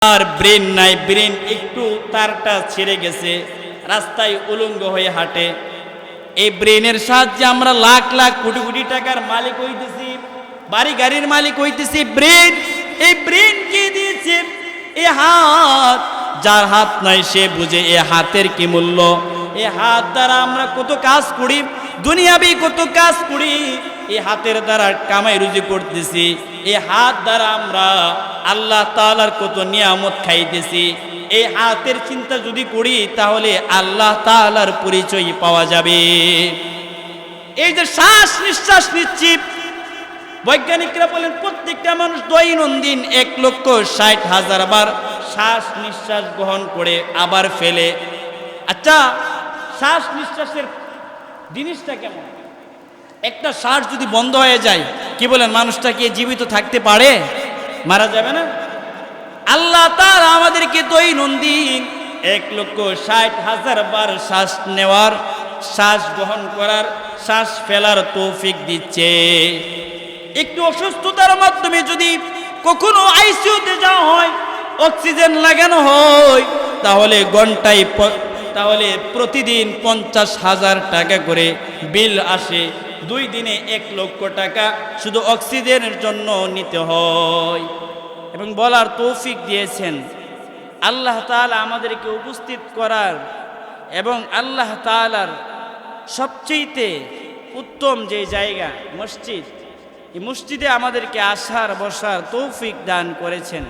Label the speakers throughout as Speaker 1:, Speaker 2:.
Speaker 1: আর brain নাই, brain একটু তারটা ছিঁড়ে গেছে, রাস্তায় উলঙ্গ হয়ে হাঁটে। এই ব্রেনের সাহায্যে আমরা লাখ লাখ কোটি কোটি টাকার মালিক হইতেছি, বাড়ি গাড়ির মালিক হইতেছি। ব্রেন, এই ব্রেন কে দিয়েছে? এই হাত, যার হাত নাই সে বুঝে এই হাতের কি মূল্য। এই হাত দ্বারা আমরা কত কাজ করি, দুনিয়াবি কত কাজ করি, এই হাতের দ্বারা কামাই রুজি করতেছি। এই হাত দ্বারা আমরা আল্লাহ তাআলার কত নিয়ামত খাইতেছি। এই হাতের চিন্তা যদি করি তাহলে আল্লাহ তাআলার পরিচয় পাওয়া যাবে। এই যে শ্বাস নিঃশ্বাস নিচ্ছি, বৈজ্ঞানিকরা বলেন প্রত্যেকটা মানুষ দৈনন্দিন 1,60,000 বার শ্বাস নিঃশ্বাস গ্রহণ করে আবার ফেলে। আচ্ছা, শ্বাস নিঃশ্বাসের জিনিসটা কেমন? একটা শ্বাস যদি বন্ধ হয়ে যায়, কি বলেন, মানুষটা কি জীবিত থাকতে পারে? মারা যাবে না? আল্লাহ তাআলা আমাদেরকে দৈনন্দিন 1,60,000 বার শ্বাস নেওয়ার, শ্বাস গ্রহণ করার, শ্বাস ফেলার তৌফিক দিচ্ছে। একটু অসুস্থতার মাধ্যমে যদি কখনো আইসিইউতে যাওয়া হয়, অক্সিজেন লাগানো হয়, তাহলে প্রতিদিন 50,000 টাকা করে বিল আসে। 2 দিনে 1 লক্ষ টাকা শুধু অক্সিজেনের জন্য নিতে হয়। এবং বলার তৌফিক দিয়েছেন আল্লাহ তাআলা আমাদেরকে উপস্থিত করার, এবং আল্লাহ তাআলার সবচেয়ে উত্তম যে জায়গা মসজিদ, এই মসজিদে আমাদেরকে আসার বসার তৌফিক দান করেছেন।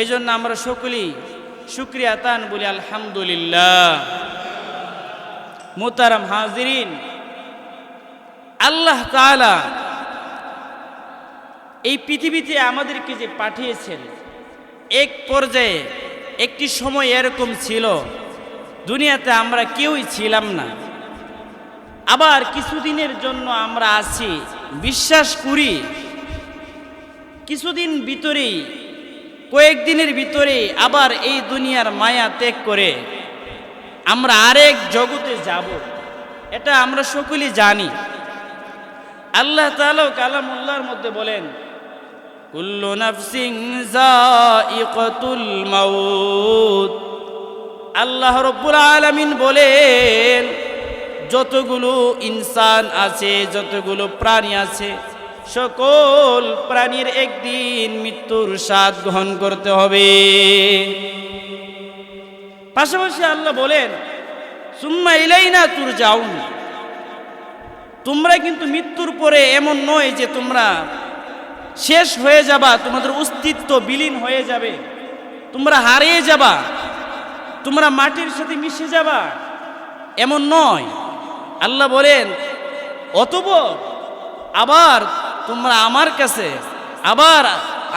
Speaker 1: এই জন্য আমরা সকলেই শুকরিয়া তান বলি আলহামদুলিল্লাহ। মুহতারাম হাজিরিন, আল্লাহ তাআলা এই পৃথিবীতে আমাদেরকে যে পাঠিয়েছেন, এক পর্যায়ে একটি সময় এরকম ছিল দুনিয়াতে আমরা কেউই ছিলাম না। আবার কিছুদিনের জন্য আমরা আছি, বিশ্বাস করি কিছুদিন ভিতরেই, কয়েকদিনের ভিতরে আবার এই দুনিয়ার মায়া ত্যাগ করে আমরা আরেক জগতে যাব। এটা আমরা সকলেই জানি। আল্লাহ তাআলা কালামুল্লাহর মধ্যে বলেন, কুল্লু নাফসিন যায়িকাতুল মাউত। আল্লাহ রাব্বুল আলামিন বলেন, যতগুলো ইনসান আছে, যতগুলো প্রাণী আছে, সকল প্রাণীর একদিন মৃত্যুর স্বাদ গ্রহণ করতে হবে। পাশাপাশি আল্লাহ বলেন, সুম্মা ইলাইনা তুরজাউন। তোমরা কিন্তু মৃত্যুর পরে এমন নয় যে তোমরা শেষ হয়ে যাবা, তোমাদের অস্তিত্ব বিলীন হয়ে যাবে, তোমরা হারিয়ে যাবা, তোমরা মাটির সাথে মিশে যাবা, এমন নয়। আল্লাহ বলেন, অতঃপর আবার তোমরা আমার কাছে, আবার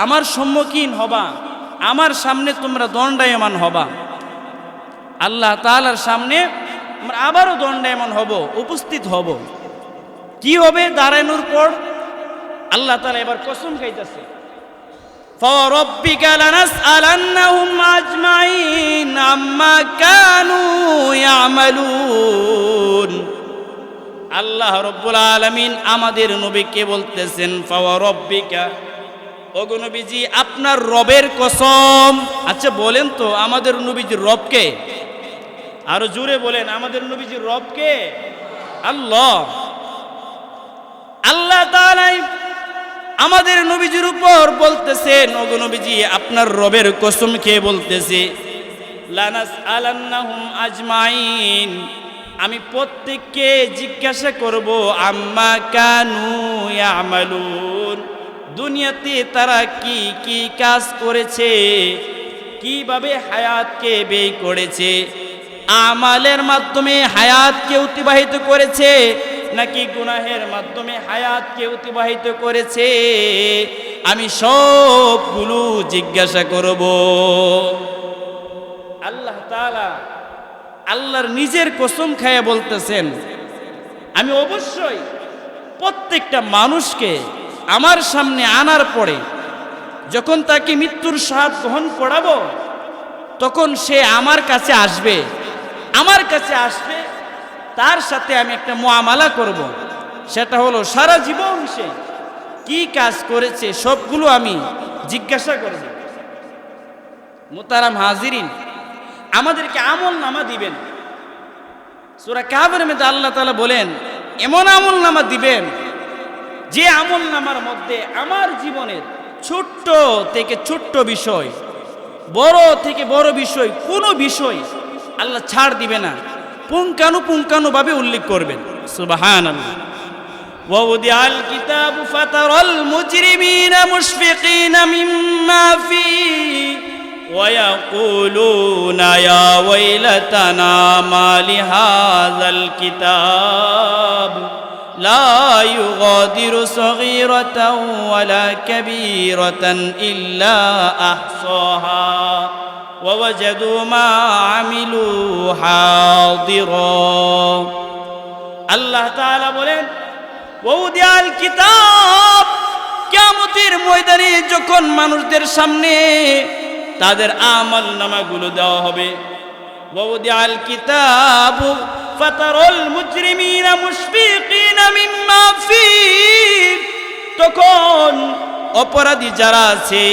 Speaker 1: আমার সম্মুখীন হবা, আমার সামনে তোমরা দণ্ডায়মান হবা। আল্লাহ তাআলার সামনে আমরা আবারও দণ্ডায়মান হব, উপস্থিত হব। কি হবে দাঁড়ানোর পর? আল্লাহ তাআলা এবার কসম খাইতেছে, ফারাব্বিকা লানাসআলান্নাহুম আজমাইন আম্মা কানু ইয়ামালুন। আল্লাহ রাব্বুল আলামিন আমাদের নবীকে বলতেছেন, ফারাব্বিকা, ওগো নবীজি আপনার রবের কসম। আচ্ছা বলেন তো, আমাদের নবীজির রব কে? আরো জোরে বলেন, আমাদের নবীজির রব কে? আল্লাহ। আল্লাহ তাআলা আমাদের নবীজির উপর বলতেছেন, ওগো নবীজি আপনার রবের কসম খেয়ে বলতেছে, লানাসআলান্নাহুম আজমাইন, আমি প্রত্যেককে জিজ্ঞাসা করব, আম্মা কানু ইয়ামালুন, দুনিয়াতে তারা কি কি কাজ করেছে, কিভাবে হায়াতকে ব্যয় করেছে, আমালের মাধ্যমে হায়াতকে অতিবাহিত করেছে নাকি গুনাহের মাধ্যমে হায়াতকে অতিবাহিত করেছে, আমি সবগুলো জিজ্ঞাসা করব। আল্লাহ তাআলা আল্লাহর নিজের কসম খায়া বলতেছেন, আমি অবশ্যই প্রত্যেকটা মানুষকে আমার সামনে আনার পরে যখন তাকে মৃত্যুর স্বাদ গ্রহণ করাবো, তখন সে আমার কাছে আসবে, আমার কাছে আসবে, তার সাথে আমি একটা মুআমালা করব। সেটা হলো সারা জীবন সে কি কাজ করেছে সবগুলো আমি জিজ্ঞাসা করব। মুতারাম হাজিরিন, আমাদেরকে আমল নামা দিবেন। সূরা কাহফের মধ্যে আল্লাহ তাআলা বলেন এমন আমল নামা দিবেন যে আমল নামার মধ্যে আমার জীবনের ছোট্ট থেকে ছোট্ট বিষয়, বড় থেকে বড় বিষয়, কোনো বিষয় আল্লাহ ছাড় দিবে না, পুঙ্খানুপুঙ্খানুভাবে উল্লেখ করবেন। সুবহানাল্লাহ। ووضع الكتاب فترى المجرمين مشفقين مما فيه ويقولون يا ويلتنا ما لهذا الكتاب لا يغادر صغيرة ولا كبيرة إلا أحصاها ووجدوا ما عملوا حاضرا। আল্লাহ তাআলা বলেন ওয়াউদিয়াল কিতাব, কিয়ামতের ময়দানে যখন মানুষদের সামনে তাদের আমল নামাগুলো দেওয়া হবে, ওয়াউদিয়াল কিতাব ফাতারাল মুজরিমিনা মুশফিকিনা মিম্মা ফী, তখন অপরাধী যারা আছে,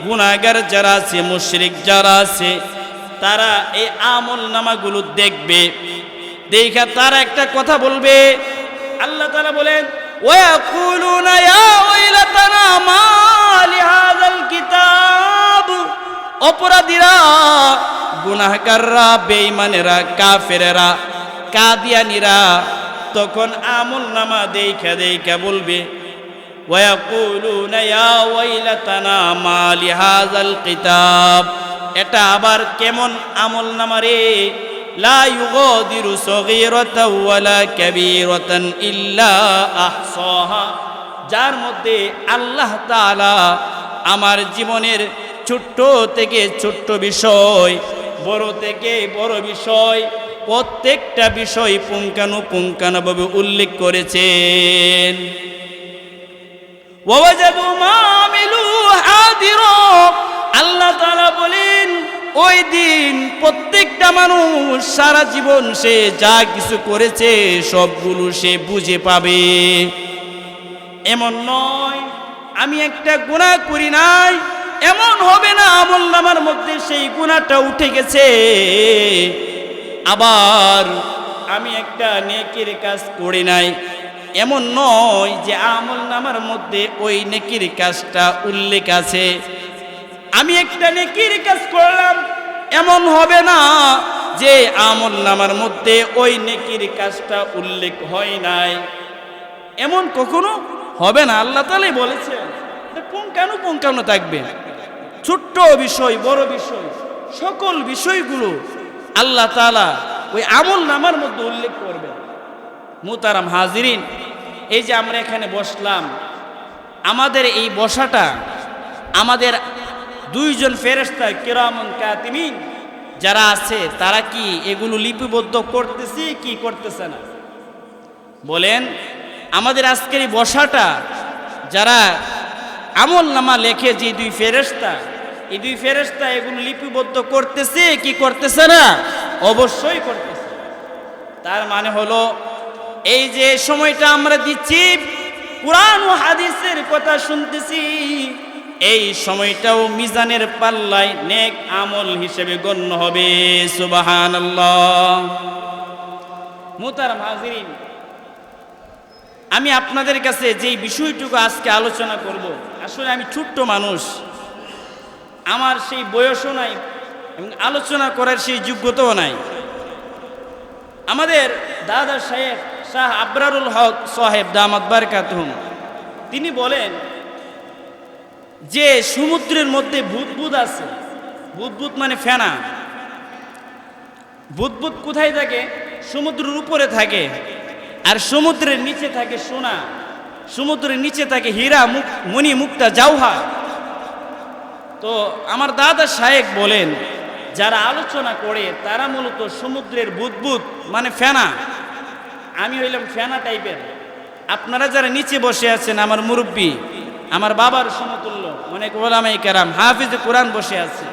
Speaker 1: গুনাহগার যারা আছে, মুশরিক যারা আছে, তারা এই আমল নামাগুলো দেখবে, দেখা তারা একটা কথা বলবে। আল্লাহ তাআলা বলেন ওয়ায়াকুলুনা ইয়া ওয়াইলাতানা মা লিহাযাল কিতাব, অপরাধীরা, গুনাহগাররা, বেঈমানেরা, কাফেরেরা, কাদিয়ানীরা তখন আমল নামা দেখা দেখা বলবে ওয়ায়াকুলুনা ইয়া ওয়াইলাতানা মা লিহাযাল কিতাব, এটা আবার কেমন আমল নামা রে, লা ইউগাদিরু সগীরাতাও ওয়ালা কাবীরাতান ইল্লা আহসাহা, যার মধ্যে আল্লাহ তাআলা আমার জীবনের ছোট্ট থেকে ছোট্ট বিষয়, বড় থেকে বড় বিষয়, প্রত্যেকটা বিষয় পুঙ্খানুপুঙ্খানুভাবে উল্লেখ করেছেন। ওয়াজাদু মা আমিলু হাদিরা, আল্লাহ তাআলা বলেন ওই দিন প্রত্যেকটা মানুষ সারা জীবন সে যা কিছু করেছে সবগুলো সে বুঝে পাবে। এমন নয় আমি একটা গুনাহ করি নাই, এমন হবে না আমলনামার মধ্যে সেই গুনাহটা উঠে গেছে, আবার আমি একটা নেকির কাজ করি নাই, এমন নয় যে আমলনামার মধ্যে ওই নেকির কাজটা উল্লেখ আছে। আমি একটা নেকির কাজ করলাম, এমন হবে না যে আমলনামার মধ্যে ওই নেকির কাজটা উল্লেখ হয় নাই, এমন কখনো হবে না। আল্লাহ তাআলাই বলেছেন পুঙ্খানু থাকবে, ছোট্ট বিষয় বড় বিষয় সকল বিষয়গুলো আল্লাহ তাআলা ওই আমলনামার মধ্যে উল্লেখ করবেন। মুহতারাম হাজিরিন, এই যে আমরা এখানে বসলাম, আমাদের এই বসাটা আমাদের দুইজন ফেরেশতা কিরামুন কাতিমিন যারা আছে তারা কি এগুলো লিপিবদ্ধ করতেছে কি করতেছে না? বলেন, আমাদের আজকের এই বসাটা যারা আমলনামা লেখে যে দুই ফেরেশতা, এই দুই ফেরেশতা এগুলো লিপিবদ্ধ করতেছে কি করতেছে না? অবশ্যই করতেছে। তার মানে হলো এই যে সময়টা আমরা দিচ্ছি কুরআন ও হাদিসের কথা শুনতেছি, এই সময়টাও মিজানের পাল্লায় নেক আমল হিসেবে গণ্য হবে। সুবহানাল্লাহ। মুহতারাম হাজিরিন, আমি আপনাদের কাছে যেই বিষয়টুকু আজকে আলোচনা করব, আসলে আমি ছোট্ট মানুষ, আমার সেই বয়সও নাই এবং আলোচনা করার সেই যোগ্যতাও নাই। আমাদের দাদা শাহ আবরারুল হক সাহেব দামাত বারকাতুহুম তিনি বলেন যে সমুদ্রের মধ্যে বুদবুদ আছে। বুদবুদ মানে ফেনা। বুদবুদ কোথায় থাকে? সমুদ্রের উপরে থাকে, আর সমুদ্রের নিচে থাকে সোনা, সমুদ্রের নিচে থাকে হীরা, মণি, মুক্তা, জাওহার। তো আমার দাদা শায়েখ বলেন যারা আলোচনা করে তারা মূলত সমুদ্রের বুদবুদ মানে ফেনা। আমি হইলাম ফেনা টাইপের। আপনারা যারা নিচে বসে আছেন, আমার মুরব্বী, আমার বাবার সমতুল্য অনেক ওলামায়ে কেরাম, হাফিজে কোরআন বসে আছে,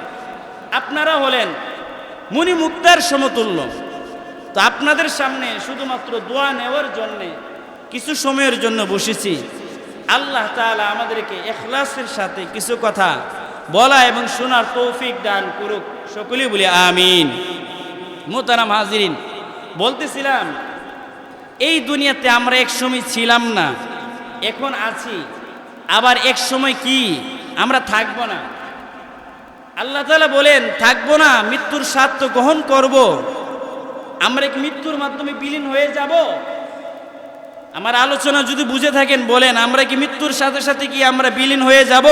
Speaker 1: আপনারা হলেন মুনি মুক্তার সমতুল্য। তো আপনাদের সামনে শুধুমাত্র দোয়া নেওয়ার জন্যে কিছু সময়ের জন্য বসেছি। আল্লাহ তাআলা আমাদেরকে ইখলাসের সাথে কিছু কথা বলা এবং শোনার তৌফিক দান করুক, সকলেই বলি আমিন। মুহতারাম হাজিরিন, বলতেছিলাম এই দুনিয়াতে আমরা এক সময় ছিলাম না, এখন আছি, আবার এক সময় কি আমরা থাকবো না। আল্লাহ তাআলা বলেন থাকবো না, মৃত্যুর স্বাদ তো গ্রহণ করব। আমরা কি মৃত্যুর মাধ্যমে বিলীন হয়ে যাব? আমার আলোচনা যদি বুঝে থাকেন বলেন, আমরা কি মৃত্যুর সাথে সাথে কি আমরা বিলীন হয়ে যাব?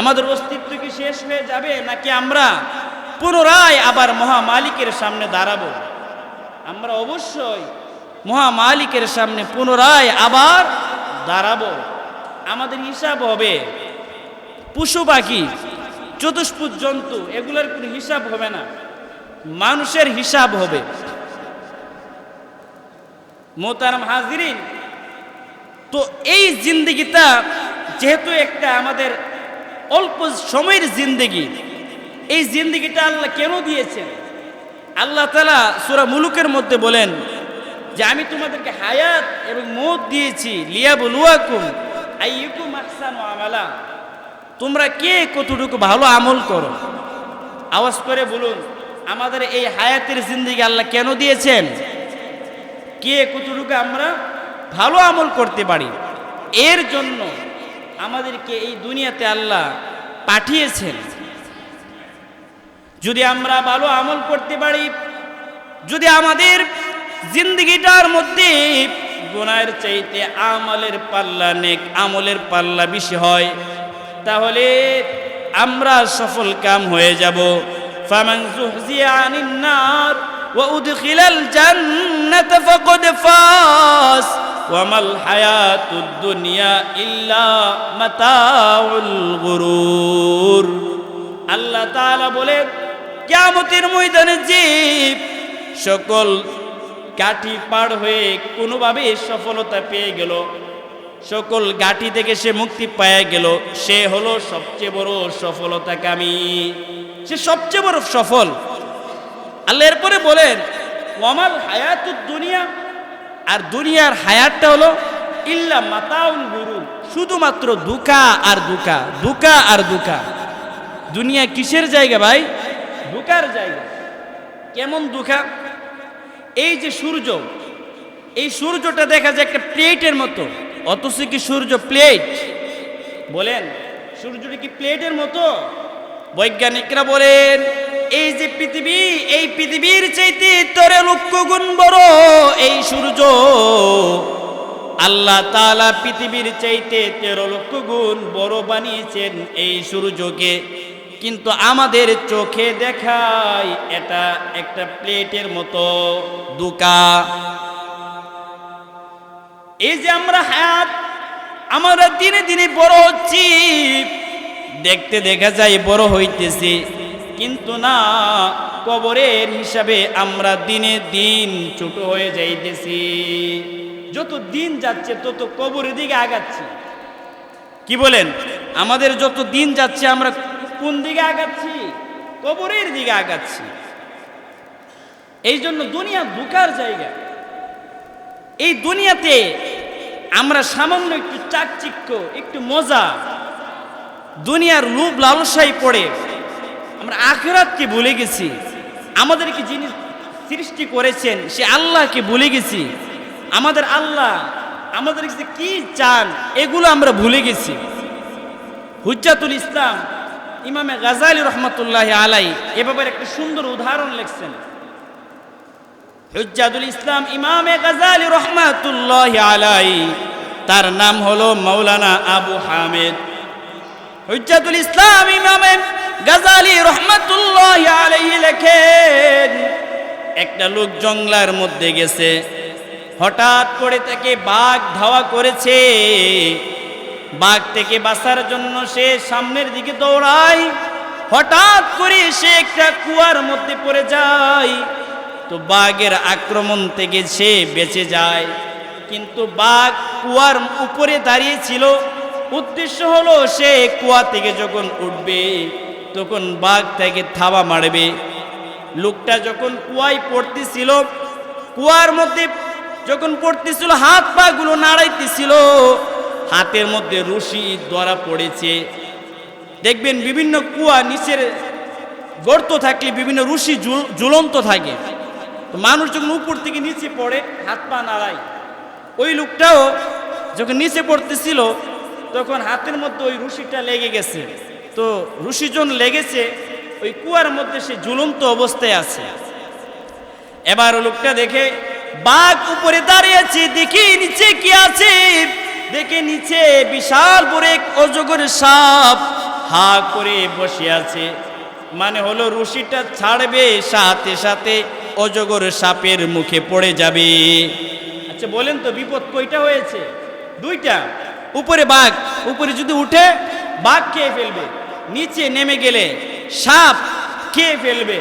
Speaker 1: আমাদের অস্তিত্ব কি শেষ হয়ে যাবে, নাকি আমরা পুনরায় আবার মহামালিকের সামনে দাঁড়াবো? আমরা অবশ্যই মহামালিকের সামনে পুনরায় আবার দাঁড়াবো, আমাদের হিসাব হবে। পশু পাখি, চতুষ্পুত জন্তু, এগুলোর কোনো হিসাব হবে না, মানুষের হিসাব হবে। মোহতারাম হাজিরিন, তো এই জিন্দেগিটা যেহেতু একটা আমাদের অল্প সময়ের জিন্দেগি, এই জিন্দেগিটা আল্লাহ কেন দিয়েছেন? আল্লাহ তাআলা সূরা মুলুকের মধ্যে বলেন যে আমি তোমাদেরকে হায়াত এবং মওত দিয়েছি লিয়াবলুয়াকুম আইয়ুকুম আহসানু আমালা, তোমরা কে কতটুকু ভালো আমল করো। আওয়াজ করে বলুন, আমাদের এই হায়াতের জিন্দেগি আল্লাহ কেন দিয়েছেন? কে কতটুকু আমরা ভালো আমল করতে পারি, এর জন্য আমাদেরকে এই দুনিয়াতে আল্লাহ পাঠিয়েছেন। যদি আমরা ভালো আমল করতে পারি, যদি আমাদের জিন্দেগিটার মধ্যে গুনাহের চাইতে আমলের পাল্লা, নেক আমলের পাল্লা বেশি হয়, তাহলে আমরা সফল কাম হয়ে যাব। ফামান যুহজিয়া আনিন নার ওয়া উদখিলাল জান্নাতা ফাকাদ ফাস ওয়া মাল হায়াতুদ দুনিয়া ইল্লা মাতাউল গুরুর। আল্লাহ তাআলা বলেন কিয়ামতের ময়দানে যে সকল গাঠি পার হয়ে কোনোভাবে সফলতা পেয়ে গেল, সকল গাঠি থেকে সে মুক্তি পেয়ে গেল, সে হলো সবচেয়ে বড় সফলতাকামী, সে সবচেয়ে বড় সফল। আল্লাহ এরপরে বলেন ওয়ামাল হায়াতুদ দুনিয়া, আর দুনিয়ার হায়াতটা হলো ইল্লা মাতাউল গুরুর, শুধুমাত্র দুকা আর দুকা, দুকা আর দুকা। দুনিয়া কিসের জায়গা ভাই? দুকার জায়গা। কেমন দুকা? এই যে সূর্য, এই সূর্যটা দেখা যায় একটা প্লেটের মতো, অথচ কি সূর্য প্লেট? বলেন সূর্যটা কি প্লেটের মতো? বৈজ্ঞানিকরা বলেন এই যে পৃথিবী, এই পৃথিবীর চাইতে 13 লক্ষ গুণ বড় এই সূর্য। আল্লাহ তাআলা পৃথিবীর চাইতে 13 লক্ষ গুণ বড় বানিয়েছেন এই সূর্যকে, কিন্তু আমাদের চোখে দেখায় এটা একটা প্লেটের মতো দুকা। এই যে আমরা হায়াত, আমরা দিনে দিনে বড় হচ্ছি, দেখতে দেখা যায় বড় হইতেছি, কিন্তু না, কবরের হিসাবে আমরা দিনে দিন ছোট হয়ে যাইতেছি। যত দিন যাচ্ছে তত কবরের দিকে আগাচ্ছি। কি বলেন? আমাদের যত দিন যাচ্ছে আমরা কোন দিকে আগাচ্ছি? কবরের দিকে আগাচ্ছি। এই জন্য দুনিয়া ধোঁকার জায়গা। এই দুনিয়াতে আমরা সামান্য একটু চাকচিক্য, একটু মজা, দুনিয়ার লোভ লালসায় পড়ে আমরা আখিরাতকে ভুলে গেছি। আমাদেরকে যিনি সৃষ্টি করেছেন সে আল্লাহকে ভুলে গেছি। আমাদের আল্লাহ আমাদের কাছে কি চান এগুলো আমরা ভুলে গেছি। হুজ্জাতুল ইসলাম ইমামে গাজালি রহমাতুল্লাহি আলাইহি এ ব্যাপারে একটা সুন্দর উদাহরণ লিখছেন। হুজ্জাতুল ইসলাম ইমামে গাজালি রহমাতুল্লাহি আলাইহি, তার নাম হলো মাওলানা আবু হামিদ। হুজ্জাতুল ইসলাম ইমামে গাজালি রহমাতুল্লাহি আলাইহি লেখেন, একটা লোক জঙ্গলের মধ্যে গেছে, হঠাৎ করে তাকে বাঘ ধাওয়া করেছে। বাঘ থেকে বাঁচার জন্য সে সামনের দিকে দৌড়ায়, হঠাৎ করে সে একটা কুয়ার মধ্যে পড়ে যায়। তো বাঘের আক্রমণ থেকে সে বেঁচে যায়, কিন্তু বাঘ কুয়ার উপরে দাঁড়িয়ে ছিল। উদ্দেশ্য হলো সে কুয়া থেকে যখন উঠবে তখন বাঘ তাকে থাবা মারবে। লোকটা যখন কুয়ায় পড়তেছিল, কুয়ার মধ্যে যখন পড়তেছিল, হাত পা গুলো নাড়াইতেছিল, হাতের মধ্যে রশি ধরা পড়েছে। দেখবেন বিভিন্ন কুয়া নিচের গর্ত থাকলে বিভিন্ন রুশি ঝুলন্ত থাকে। তো মানুষ যখন উপর থেকে নিচে পড়ে হাত পা নাড়ায়, ওই লোকটাও যখন নিচে পড়তেছিল তখন হাতের মধ্যে ওই রুশিটা লেগে গেছে। তো রুশি যখন লেগেছে ওই কুয়ার মধ্যে সে ঝুলন্ত অবস্থায় আছে। এবার লোকটা দেখে বাঘ উপরে দাঁড়িয়েছে, দেখি নিচে কি আছে, দেখে নিচে বিশাল বড় এক অজগর সাপ হা করে বসে আছে। মানে হলো রশিটা ছাড়বে সাথে সাথে অজগর সাপের মুখে পড়ে যাবে। আচ্ছা বলেন তো বিপদ কয়টা হয়েছে? দুইটা। উপরে বাঘ, উপরে যদি উঠে বাঘ খেয়ে ফেলবে, নিচে নেমে গেলে সাপ খেয়ে ফেলবে।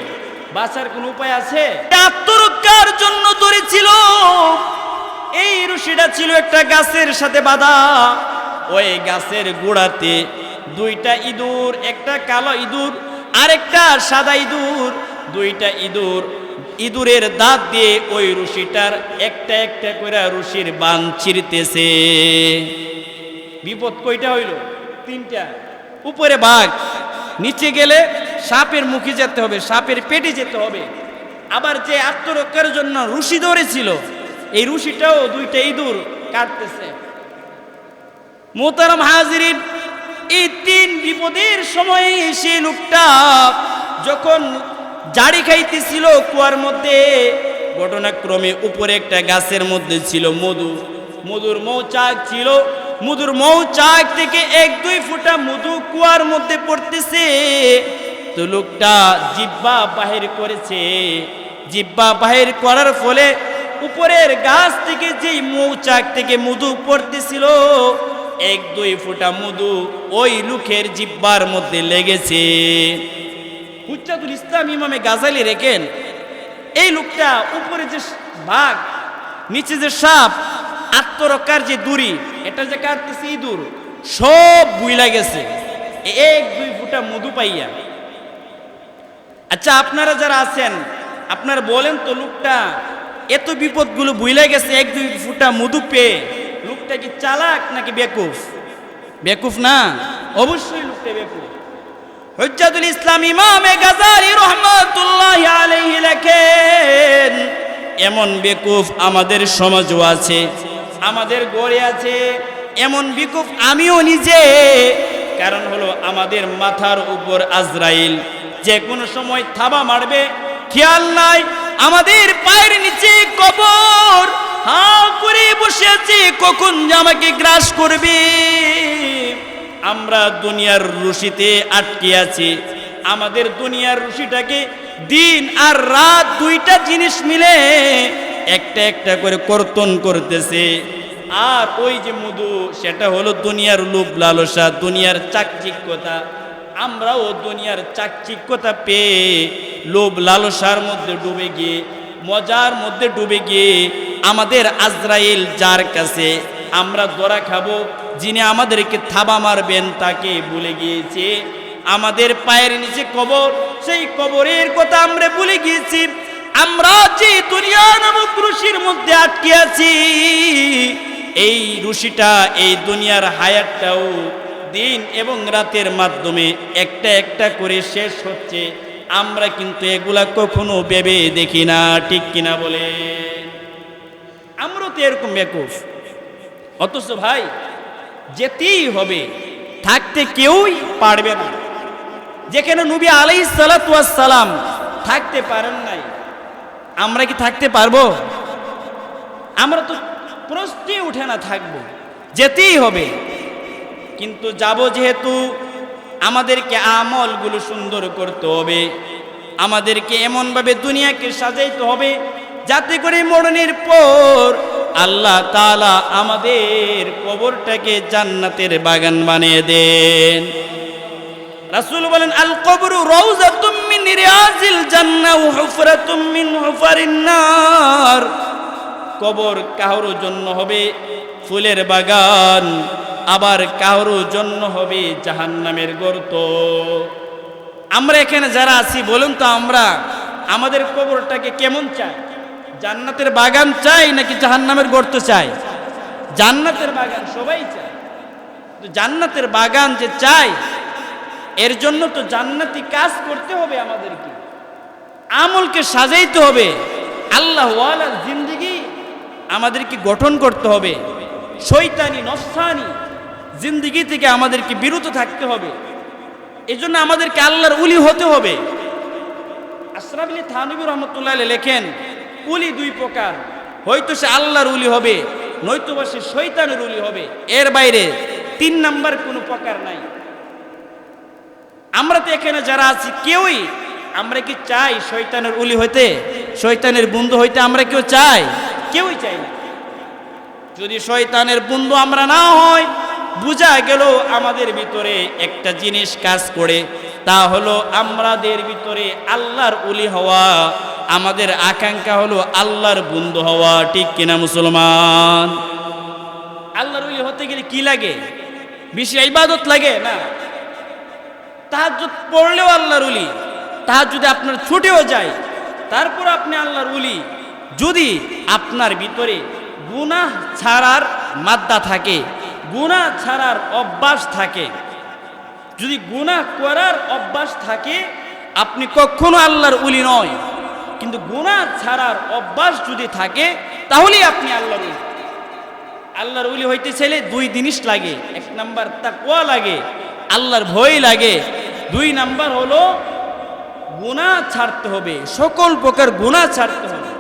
Speaker 1: বাঁচার কোন উপায় আছে? আত্মরক্ষার জন্য ধরেছিল। এই রশিটা ছিল একটা গাছের সাথে বাঁধা। ওই গাছের গোড়াতে দুইটা ইঁদুর, একটা কালো ইঁদুর আর একটা সাদা ইঁদুর, দুইটা ইঁদুর ইঁদুরের দাঁত দিয়ে ওই রশিটার একটা একটা করে রশির বান ছিঁড়তেছে। বিপদ কয়টা হইল? তিনটা। উপরে বাঘ, নিচে গেলে সাপের মুখে যেতে হবে, সাপের পেটে যেতে হবে। আবার যে আত্মরক্ষার জন্য রশি ধরেছিল এই রশিটাও দুইটা ইঁদুর কাটতেছে। মোহতারাম হাজিরিন, এই তিন বিপদের সময়ে সেই লোকটা যখন জাড়ি খাইতেছিল কুয়ার মধ্যে, ঘটনাক্রমে উপরে একটা গাছের মধ্যে ছিল মধু, মধুর মৌচাক ছিল। মধুর মৌচাক থেকে 1-2 ফোঁটা মধু কুয়ার মধ্যে পড়তেছে। তো লোকটা জিহ্বা বাহির করেছে। জিহ্বা বাহির করার ফলে উপরের গাছ থেকে যেই মৌচাক থেকে মধু পড়তেছিল 1-2 ফোঁটা মধু ওই লোকের জিহ্বার মধ্যে লেগেছে। হুজ্জাতুল ইসলাম ইমামে গাজালি রেখেন, এই লোকটা উপরে যে বাঘ, নিচে যে সাপ, আত্মরক্ষার যে দড়ি, এটা যে কাটতেছে ইঁদুর, সব বুইলা গেছে 1-2 ফোঁটা মধু পাইয়া। আচ্ছা আপনারা যারা আছেন আপনারা বলেন তো, লোকটা এত বিপদগুলো বুইলা গেছে 1-2 ফোঁটা মধু পেয়ে, লোকটা কি চালাক নাকি বেকুফ? বেকুফ না, অবশ্যই লোকটা বেকুফ। হুজ্জাতুল ইসলাম ইমামে গাজালি রাহমাতুল্লাহি আলাইহি লেখেন, এমন বেকুফ আমাদের সমাজও আছে, আমাদের গড়ে আছে। এমন বেকুফ আমিও নিজে। কারণ হলো আমাদের মাথার উপর আজরাইল যে কোনো সময় থাবা মারবে, খেয়াল নাই। আমাদের পায়ের নিচে কবর হা করে বসে আছে, কখন যে আমাকে গ্রাস করবে। আমরা দুনিয়ার রশিতে আটকে আছি। আমাদের দুনিয়ার রশিটাকে দিন আর রাত দুইটা জিনিস মিলে একটা একটা করে কর্তন করতেছে। আর ওই যে মধু, সেটা হলো দুনিয়ার লোভ লালসা, দুনিয়ার চাকচিক্যতা। আমরাও দুনিয়ার চাকচিক্যতা পেয়ে লোভ লালসার মধ্যে ডুবে গিয়ে, মজার মধ্যে ডুবে গিয়ে আমাদের আজরাইল যার কাছে আমরা ধরা খাবো, যিনি আমাদেরকে থাবা মারবেন তাকে ভুলে গিয়েছে। আমাদের পায়ের নিচে কবর, সেই কবরের কথা আমরা ভুলে গিয়েছি। আমরা যে দুনিয়া নামক রশির মধ্যে আটকে আছি, এই রশিটা, এই দুনিয়ার হায়াতটাও দিন এবং রাতের মাধ্যমে একটা একটা করে শেষ হচ্ছে। আমরা কিন্তু এগুলা কখনো ভেবে দেখি না, ঠিক কিনা বলে? আমরা তো এরকম বেকুফ। অথচ ভাই যেতেই হবে, থাকতে কেউই পারবে না। যেখানে নবী আলাইহিস সালাতু ওয়াস সালাম থাকতে পারেন নাই, আমরা কি থাকতে পারবো? আমরা তো প্রশ্নই উঠে না, থাকবো, যেতেই হবে। কিন্তু যাব যেহেতু, আমাদেরকে আমলগুলো সুন্দর করতে হবে, আমাদেরকে এমনভাবে দুনিয়াকে সাজাইতে হবে যাতে করে মরণের পর আল্লাহ তাআলা আমাদের কবরটাকে জান্নাতের বাগান বানিয়ে দেন। রাসূল বলেন, আল কবরু রাউযাতুম মিন রিয়াজিল জান্নাহ ওয়া হুফরাতুম মিন হুফারিন নার। কবর কারোর জন্য হবে ফুলের বাগান, আবার কারোর জন্য হবে জাহান্নামের গর্ত। আমরা এখানে যারা আছি বলুন তো, আমরা আমাদের কবরটাকে কেমন চাই? জান্নাতের বাগান চাই নাকি জাহান্নামের গর্ত চাই? জান্নাতের বাগান সবাই চায়। তো জান্নাতের বাগান যে চাই, এর জন্য তো জান্নাতি কাজ করতে হবে, আমাদেরকে আমলকে সাজাইতে হবে, আল্লাহ ওয়ালা জিন্দেগি আমাদেরকে গঠন করতে হবে, শয়তানি নফসানি জিন্দেগি থেকে আমাদেরকে বিরত থাকতে হবে। এজন্য আমাদেরকে আল্লাহর উলি হতে হবে। আশরাফ আলী থানভী রহমতুল্লাহ আলাইহি লেখেন, উলি দুই প্রকার, হয়তো সে আল্লাহর উলি হবে, নয়তোবা সে শয়তানের উলি হবে, এর বাইরে 3 নাম্বার কোনো প্রকার নাই। আমরা তো এখানে যারা আছি কেউই, আমরা কি চাই শয়তানের উলি হইতে, শয়তানের বন্ধু হইতে? আমরা কেউ চাই? কেউই চাই না। যদি শয়তানের বন্ধু আমরা না হয়, বুঝা গেল আমাদের ভিতরে একটা জিনিস কাজ করে, তা হলো আমাদের ভিতরে আল্লাহর উলি হওয়া, আমাদের আকাঙ্ক্ষা হলো আল্লাহর বন্ধু হওয়া। ঠিক কিনা মুসলমান? আল্লাহর উলি হতে গেলে কি লাগে? বেশি ইবাদত লাগে না? তাহাজ্জুদ পড়লেও আল্লাহর উলি, তাহাজ্জুদ আপনার ছুটেও যায়, তারপর আপনি আল্লাহর উলি। যদি আপনার ভিতরে গুনাহ ছাড়ার মাদ্দা থাকে, গুনাহ ছাড়ার অভ্যাস থাকে, যদি গুনাহ করার অভ্যাস থাকে, আপনি কখনো আল্লাহর উলি নয়। কিন্তু গুনাহ ছাড়ার অভ্যাস যদি থাকে, তাহলেই আপনি আল্লাহর উলি। আল্লাহর উলি হইতে চাইলে 2 জিনিস লাগে। 1 নাম্বার তাকওয়া লাগে, আল্লাহর ভয় লাগে। 2 নাম্বার হলো গুনাহ ছাড়তে হবে, সকল প্রকার গুনাহ ছাড়তে হবে।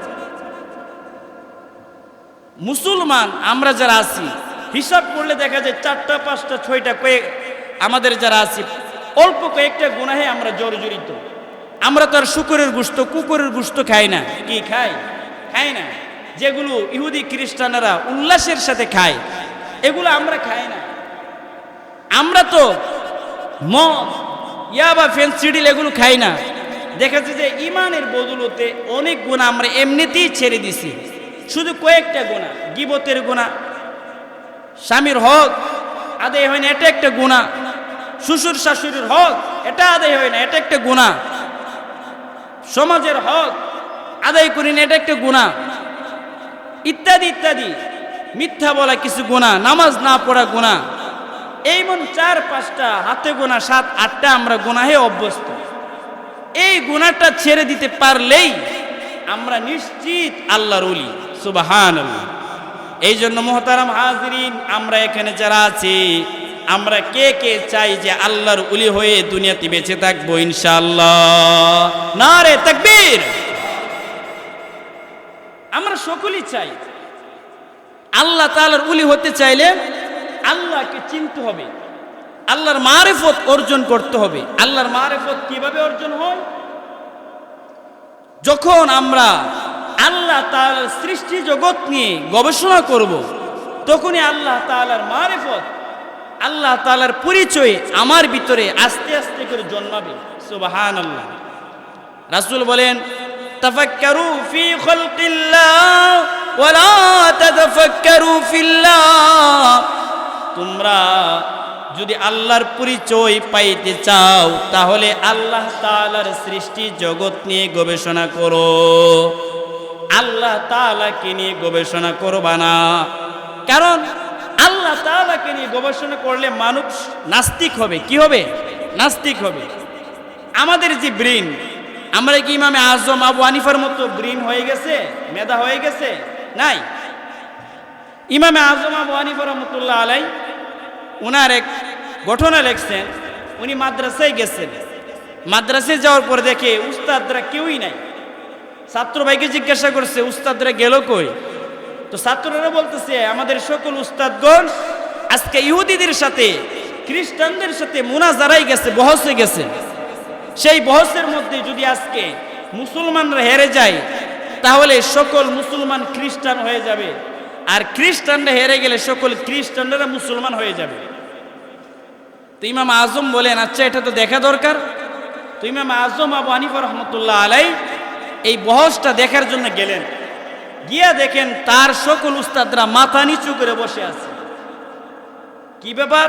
Speaker 1: মুসলমান আমরা যারা আছি, হিসাব করলে দেখা যায় 4টা 5টা 6টা আমাদের যারা আছি, অল্প কয়েকটা গুনাহে আমরা জর্জরিত। আমরা তো আর শুকরের গোশত, কুকুরের গোশত খাই না। কি খাই? খাই না। যেগুলো ইহুদি খ্রিস্টানরা উল্লাসের সাথে খায়, এগুলো আমরা খাই না। আমরা তো মদ, ইয়াবা, ফেন্সিডিল এগুলো খাই না। দেখা যাচ্ছে যে ইমানের বদলতে অনেক গুনাহ আমরা এমনিতেই ছেড়ে দিছি। শুধু কয়েকটা গুনাহ, গীবতের গুনাহ, স্বামীর হক আদায় হয় না, এটা একটা গুনাহ। শ্বশুর শাশুড়ির হক এটা আদায় হয় না, এটা একটা গুনাহ। সমাজের হক আদায় করি না, এটা একটা গুনাহ। ইত্যাদি ইত্যাদি। মিথ্যা বলা কিছু গুনাহ, নামাজ না পড়া গুনাহ। এইমন 4-5টা, হাতে গোনা 7-8টা আমরা গুনাহে অভ্যস্ত। এই গুনাহটা ছেড়ে দিতে পারলেই আমরা নিশ্চিত আল্লাহর ওলি। সুবহানাল্লাহ। এই জন্য মুহতারাম হাজিরিন, আমরা এখানে যারা আছি, আমরা কে কে চাই যে আল্লাহর ওলি হয়ে দুনিয়াতে বেঁচে থাকবো ইনশাআল্লাহ? নারে তাকবীর। আমরা সকলেই চাই। আল্লাহ তাআলার ওলি হতে চাইলে আল্লাহকে চিনতে হবে, আল্লাহর মারিফত অর্জন করতে হবে। আল্লাহর মারিফত কিভাবে অর্জন হয়? যখন আমরা আল্লাহ তাআলার সৃষ্টি জগৎ নিয়ে গবেষণা করব, তখনই আল্লাহ তাআলার মারিফত, আল্লাহ তাআলার পরিচয় আমার ভিতরে আস্তে আস্তে করে জন্মাবে। সুবহানাল্লাহ। রাসূল বলেন, তাফাক্কারু ফি খালকিল্লাহ ওয়া লা তাতাফাক্কারু ফিল্লাহ। তোমরা যদি আল্লাহর পরিচয় পাইতে চাও, তাহলে আল্লাহ তাআলার সৃষ্টি জগৎ নিয়ে গবেষণা করো, আল্লাহ তাআলাকে নিয়ে গবেষণা করবা না। কারণ আল্লাহ তাআলাকে নিয়ে গবেষণা করলে মানুষ নাস্তিক হবে। কি হবে? নাস্তিক হবে। আমাদের যে ব্রেন, আমরা কি ইমামে আজম আবু হানিফার মতো ব্রেন হয়ে গেছে, মেধা হয়ে গেছে? নাই। ইমামে আজম আবু হানিফা রহমতুল্লাহ আলাইহি ওনার এক ঘটনা লেখছেন। উনি মাদ্রাসায় গেছেন, মাদ্রাসায় যাওয়ার পর দেখে উস্তাদরা কেউই নাই। ছাত্র ভাইকে জিজ্ঞাসা করছে, উস্তাদরা গেল কই? তো ছাত্ররা বলতেছে, আমাদের সকল উস্তাদগণ আজকে ইহুদিদের সাথে, খ্রিস্টানদের সাথে মুনাজারাই গেছে, বহসে গেছে। সেই বহসের মধ্যে যদি আজকে মুসলমানরা হেরে যায়, তাহলে সকল মুসলমান খ্রিস্টান হয়ে যাবে, আর খ্রিস্টানরা হেরে গেলে সকল খ্রিস্টানরা মুসলমান হয়ে যাবে। তো ইমাম আজম বলেন, আচ্ছা এটা তো দেখা দরকার। তো ইমাম আজম আবু হানিফা রহমতুল্লাহ আলাইহি এই বহসটা দেখার জন্য গেলেন। গিয়া দেখেন তার সকল উস্তাদরা মাথা নিচু করে বসে আছে। কি ব্যাপার,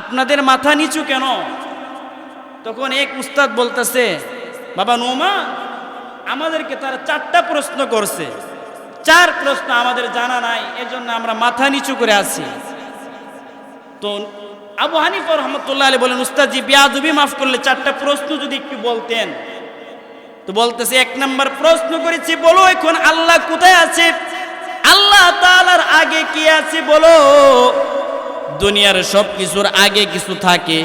Speaker 1: আপনাদের মাথা নিচু কেন? তখন এক উস্তাদ বলতেছে, বাবা নোমা, আমাদেরকে তারা 4টা প্রশ্ন করছে, 4 প্রশ্ন আমাদের জানা নাই, এজন্য আমরা মাথা নিচু করে আছি। তো আবু হানিফা রহমতুল্লাহ আলাইহি বলেন, উস্তাদজি বেয়াদবি মাফ করলে 4টা প্রশ্ন যদি একটু বলতেন। তো বলতেছে, 1 নাম্বার প্রশ্ন করেছি, বলো এখন আল্লাহ কোথায় আছে? আল্লাহ তাআলার আগে কি আছে বলো? দুনিয়ার সব কিছুর আগে কিছু থাকে,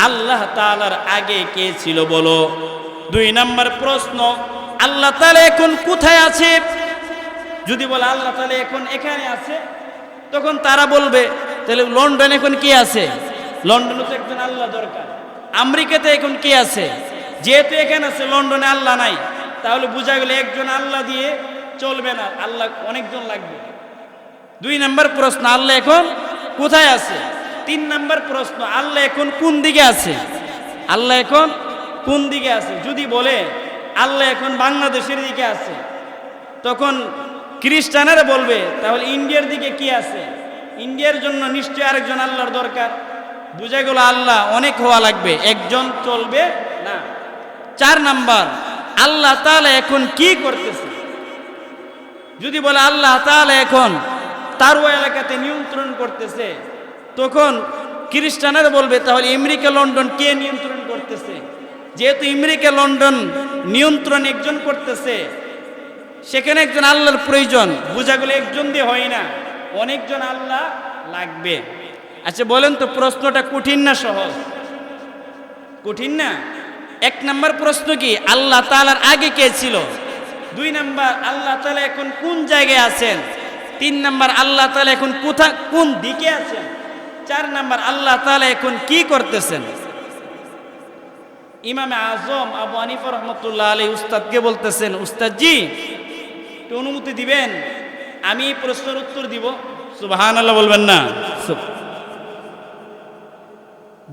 Speaker 1: আল্লাহ তাআলার আগে কে ছিল বলো? 2 নাম্বার প্রশ্ন, আল্লাহ তাআলা এখন কোথায় আছে? যদি বলে আল্লাহ তাআলা এখন এখানে আছে, তখন তারা বলবে তাহলে লন্ডনে এখন কে আছে? লন্ডনে তো একজন আল্লাহ দরকার। আমেরিকাতে এখন কে আছে? যেহেতু এখানে আছে, লন্ডনে আল্লাহ নাই, তাহলে বোঝা গেল একজন আল্লাহ দিয়ে চলবে না, আল্লাহ অনেকজন লাগবে। 2 নাম্বার প্রশ্ন, আল্লাহ এখন কোথায় আছে? 3 নাম্বার প্রশ্ন, আল্লাহ এখন কোন দিকে আছে? আল্লাহ এখন কোন দিকে আছে? যদি বলে আল্লাহ এখন বাংলাদেশের দিকে আছে, তখন খ্রিস্টানেরা বলবে তাহলে ইন্ডিয়ার দিকে কি আছে? ইন্ডিয়ার জন্য নিশ্চয়ই আরেকজন আল্লাহর দরকার। বুঝা গেল আল্লাহ অনেক হওয়া লাগবে, একজন চলবে না। 4 নাম্বার, আল্লাহ তাআলা এখন কি করতেছে? যদি বলে আল্লাহ তাআলা এখন তার এলাকাতে নিয়ন্ত্রণ করতেছে, তখন খ্রিস্টানেরা বলবে তাহলে আমেরিকা লন্ডন কে নিয়ন্ত্রণ করতেছে? যেহেতু আমেরিকা লন্ডন নিয়ন্ত্রণ একজন করতেছে, সেখানে একজন আল্লাহর প্রয়োজন। বোঝা গেল একজন দিয়ে হয় না, অনেকজন আল্লাহ লাগবে। আচ্ছা বলেন তো, প্রশ্নটা কঠিন না সহজ? কঠিন না? 1 নাম্বার প্রশ্ন কি, আল্লাহ তাআলার আগে কে ছিল? 2 নাম্বার, আল্লাহ তাআলা এখন কোন জায়গায় আছেন? 3 নাম্বার, আল্লাহ তাআলা এখন কোন দিকে আছেন? 4 নাম্বার, আল্লাহ তাআলা এখন কি করতেছেন? ইমামে আজম আবু হানিফা রহমতুল্লাহ আলাইহি উস্তাদকে বলতেছেন, উস্তাদজি একটু অনুমতি দিবেন, আমি এই প্রশ্নের উত্তর দিব। সুবহানাল্লাহ বলবেন না?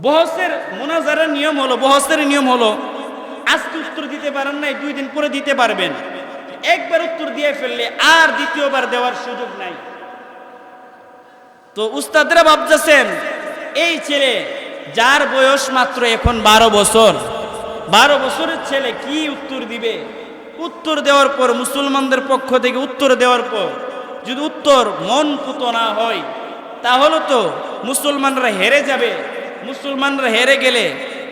Speaker 1: বহসের মুনাজারার নিয়ম হলো, বহসের নিয়ম হলো আজকে উত্তর দিতে পারেন নাই, 2 দিন পরে দিতে পারবেন। একবার উত্তর দিয়ে ফেললে আর দ্বিতীয়বার দেওয়ার সুযোগ নাই। তো উস্তাদরা ভাবতেছেন, এই ছেলে যার বয়স মাত্র এখন 12 বছর, 12 বছরের ছেলে কি উত্তর দিবে? উত্তর দেওয়ার পর, মুসলমানদের পক্ষ থেকে উত্তর দেওয়ার পর যদি উত্তর মন পুত না হয়, তাহলে তো মুসলমানরা হেরে যাবে। মুসলমানরা হেরে গেলে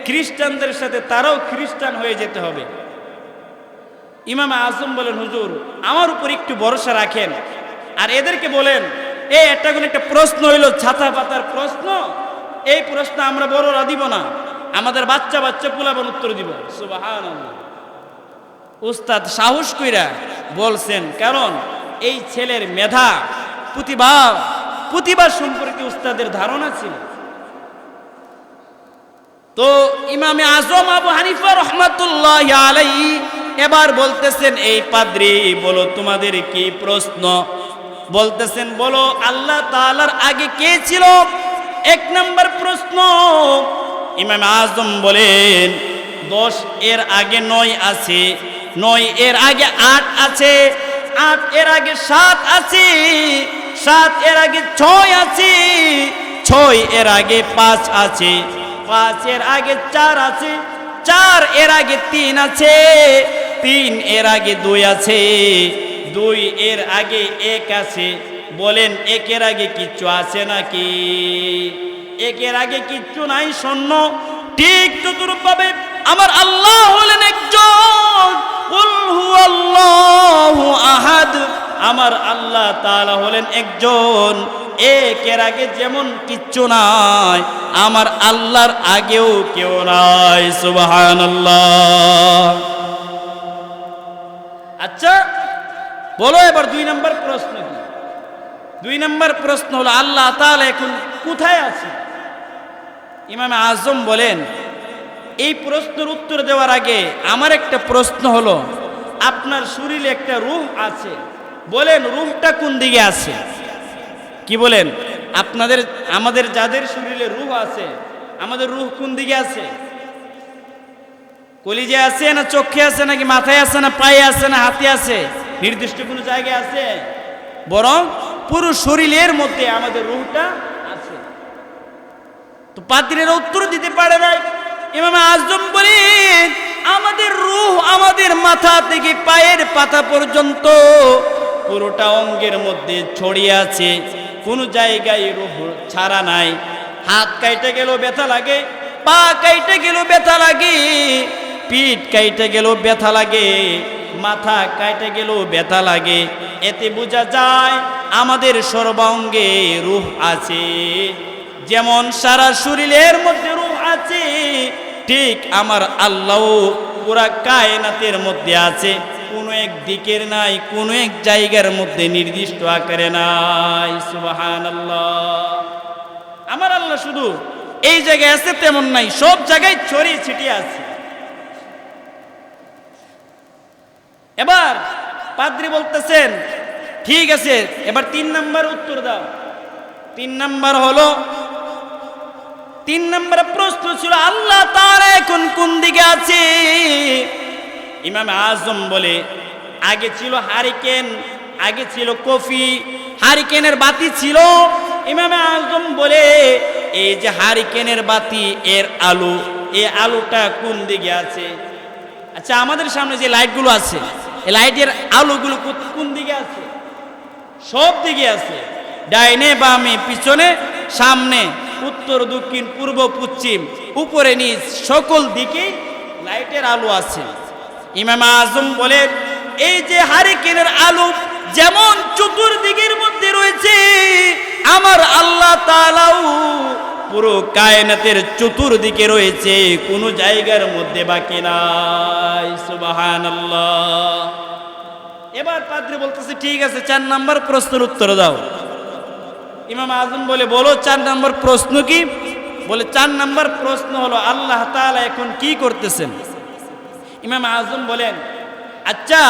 Speaker 1: খ্রিস্টানদের সাথে তারাও খ্রিস্টান হয়ে যেতে হবে। ইমাম আজম বলেন, হুজুর আমার উপর একটু ভরসা রাখেন, আর এদেরকে বলেন এটা কোন একটা প্রশ্ন হইল, ছাতা পাতার প্রশ্ন, এই প্রশ্ন আমরা বড়রা দিব না, আমাদের বাচ্চা বাচ্চা পোলাপান উত্তর দিব। সুবহানাল্লাহ। উস্তাদ সাহস কইরা বলছেন, কারণ এই ছেলের মেধা, প্রতিভা সম্পর্কে উস্তাদের ধারণা ছিল। তো ইমামে আজম আবু হানিফা রহমাতুল্লাহি আলাইহি এবার বলতেছেন, এই পাদ্রী বলো তোমাদের কি প্রশ্ন? বলতেছেন, বলো আল্লাহ তাআলার আগে কে ছিল? 1 নাম্বার প্রশ্ন, ইমাম আজম বলেন 10 এর আগে 9 আছে, 9 এর আগে 8 আছে, 8 এর আগে 7 আছে, 7 এর আগে 6 আছে, 6 এর আগে 5 আছে, 5 এর আগে 4 আছে, 4 এর আগে 3 আছে, 3 এর আগে 2 আছে, 2 এর আগে 1 আছে। বলেন 1 এর আগে কিচ্ছু আছে নাকি? 1 এর আগে কিচ্ছু নাই, শূন্য। ঠিক তদ্রূপভাবে আমার আল্লাহ হলেন একজন, কুল হুয়াল্লাহু আহাদ, আমার আল্লাহ তাআলা হলেন একজন। 1 এর আগে যেমন কিচ্ছু নাই, আমার আল্লাহর আগেও কেউ নাই। সুবহানাল্লাহ। আচ্ছা বলো এবার 2 নম্বর প্রশ্ন কি? 2 নম্বর প্রশ্ন হলো আল্লাহ তাআলা এখন কোথায় আছে? ইমাম আজম বলেন, এই প্রশ্নের উত্তর দেওয়ার আগে আমার একটা প্রশ্ন হলো, আপনার শরীরে একটা রূহ আছে, বলেন রূহটা কোন দিকে আছে? কি বলেন? আমাদের যাদের শরীরে রূহ আছে, আমাদের রূহ কোন দিকে আছে? কলিজে আছে না চোখে আছে, নাকি মাথায় আছে, না পায়ে আছে, না হাতে আছে? নির্দিষ্ট কোনো জায়গায় আছে? বরং পুরো শরীরের মধ্যে আমাদের রূহটা আছে। তো পাদ্রীরা উত্তর দিতে পারে নাই। ইমাম আজম বলেন, আমাদের রূহ আমাদের মাথা থেকে পায়ের পাতা পর্যন্ত পুরোটা অঙ্গের মধ্যে ছড়িয়ে আছে, কোনো জায়গায় রূহ ছাড়া নাই। হাত কাইটে গেল ব্যথা লাগে, পা কাইটে গেল ব্যথা লাগে, পিঠ কাইটে গেল ব্যথা লাগে, মাথা কাইটে গেল ব্যথা লাগে। এতে বোঝা যায় আমাদের সর্বাঙ্গে রূহ আছে। যেমন সারা শরীরের মধ্যে রূহ আছে, ঠিক আমার আল্লাহ পুরা কায়নাতের মধ্যে আছে। কোনো এক দিকের নাই, কোনো এক জায়গার মধ্যে নির্দিষ্ট আকারে নাই। সুবহানাল্লাহ। আমার আল্লাহ শুধু এই জায়গায় আছে তেমন নাই, সব জায়গায় ছড়িয়ে ছিটিয়ে আছে। এবার পাদ্রী বলতেছেন, ঠিক আছে, এবার 3 নাম্বার উত্তর দাও। 3 নাম্বার হলো, 3 নাম্বার প্রশ্ন ছিল আল্লাহ তাআলা এখন কোন দিকে আছে? ইমাম আজম বলে, আগে ছিল হারিকেন, আগে ছিল কফি, হারিকেনের বাতি ছিল। ইমাম আজম বলে, এই যে হারিকেনের বাতি এর আলো, এই আলোটা কোন দিকে আছে? আচ্ছা, আমাদের সামনে যে লাইটগুলো আছে, এই লাইটের আলোগুলো কোন দিকে আছে? সব দিকে আছে, ডাইনে বামে পিছনে সামনে উত্তর দক্ষিণ পূর্ব পশ্চিম উপরে নিচ সকল দিকে লাইটের আলো আছে। ইমাম আজম বলেন, এই যে হারিকেনের আলো যেমন চতুর্দিকের মধ্যে রয়েছে, আমার আল্লাহ তাআলাও পুরো কায়নাতের চতুর্দিকে রয়েছে, কোনো জায়গার মধ্যে বাকি নাই। সুবহানাল্লাহ। এবার পাদ্রী বলতেছে, ঠিক আছে, 4 নাম্বার প্রশ্নের উত্তর দাও। ইমাম আজম বলে, বলো 4 নাম্বার প্রশ্ন কি? বলে, 4 নাম্বার প্রশ্ন হলো আল্লাহ তাআলা এখন কি করতেছেন? ইমাম আজম বলেন, আচ্ছা,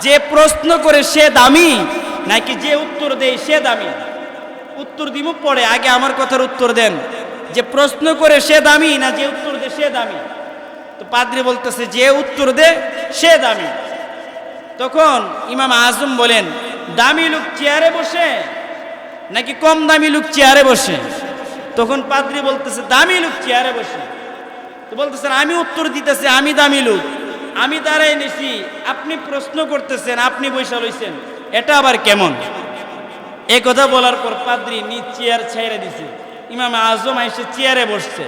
Speaker 1: যে প্রশ্ন করে সে দামি নাকি যে উত্তর দেয় সে দামি? উত্তর দিব পরে, আগে আমার কথার উত্তর দেন। যে প্রশ্ন করে সে দামি না যে উত্তর দেয় সে দামি? তো পাদ্রী বলতেছে, যে উত্তর দেয় সে দামি। তখন ইমাম আজম বলেন, দামি লোক চেয়ারে বসে নাকি কম দামি লোক চেয়ারে বসে? তখন পাদ্রী বলতেছে, দামি লোক চেয়ারে বসে। তো বলতেছেন, আমি উত্তর দিতেছি, আমি দামি লোক, আমি দাঁড়াই নিছি, আপনি প্রশ্ন করতেছেন, আপনি বৈশা লইছেন, এটা আবার কেমন? এই কথা বলার পর পাদ্রী নিজ চেয়ার ছেড়ে দিছে, ইমাম আজম এসে চেয়ারে বসছে।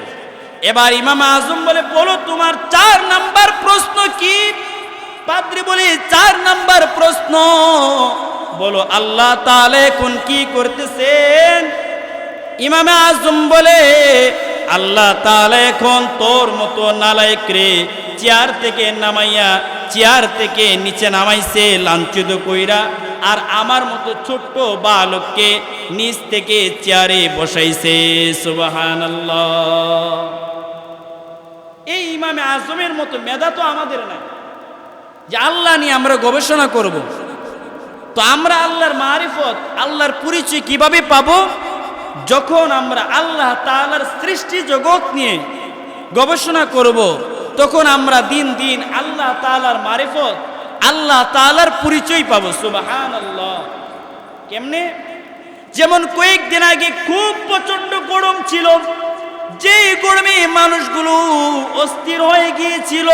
Speaker 1: এবার ইমাম আজম বলে, বলো তোমার 4 নাম্বার প্রশ্ন কি? পাদ্রী বলে, 4 নাম্বার প্রশ্ন বলো আল্লাহ তাআলা এখন কি করতেছেন? ইমাম আজম বলে, আল্লাহ তাআলা এখন তোর মতো নালায়েক রে চেয়ার থেকে নামাইয়া, চেয়ার থেকে নিচে নামাইছে লাঞ্ছিত কইরা, আর আমার মতো ছোট্ট বালককে নিচ থেকে চেয়ারে বসাইছে। সুবহানাল্লাহ। এই ইমাম আজমের মতো মেধা তো আমাদের নাই যে আল্লাহ নিয়ে আমরা গবেষণা করব। তো আমরা আল্লাহর মারিফত, আল্লাহর পরিচয় কিভাবে পাবো? যখন আমরা আল্লাহ তাআলার সৃষ্টি জগৎ নিয়ে গবেষণা করব, তখন আমরা দিন দিন আল্লাহ তাআলার মারিফত, আল্লাহ তাআলার পরিচয় পাবো। সুবহানাল্লাহ। কেমনে? যেমন কয়েকদিন আগে খুব প্রচন্ড গরম ছিল, যে গরমে মানুষগুলো অস্থির হয়ে গিয়েছিল।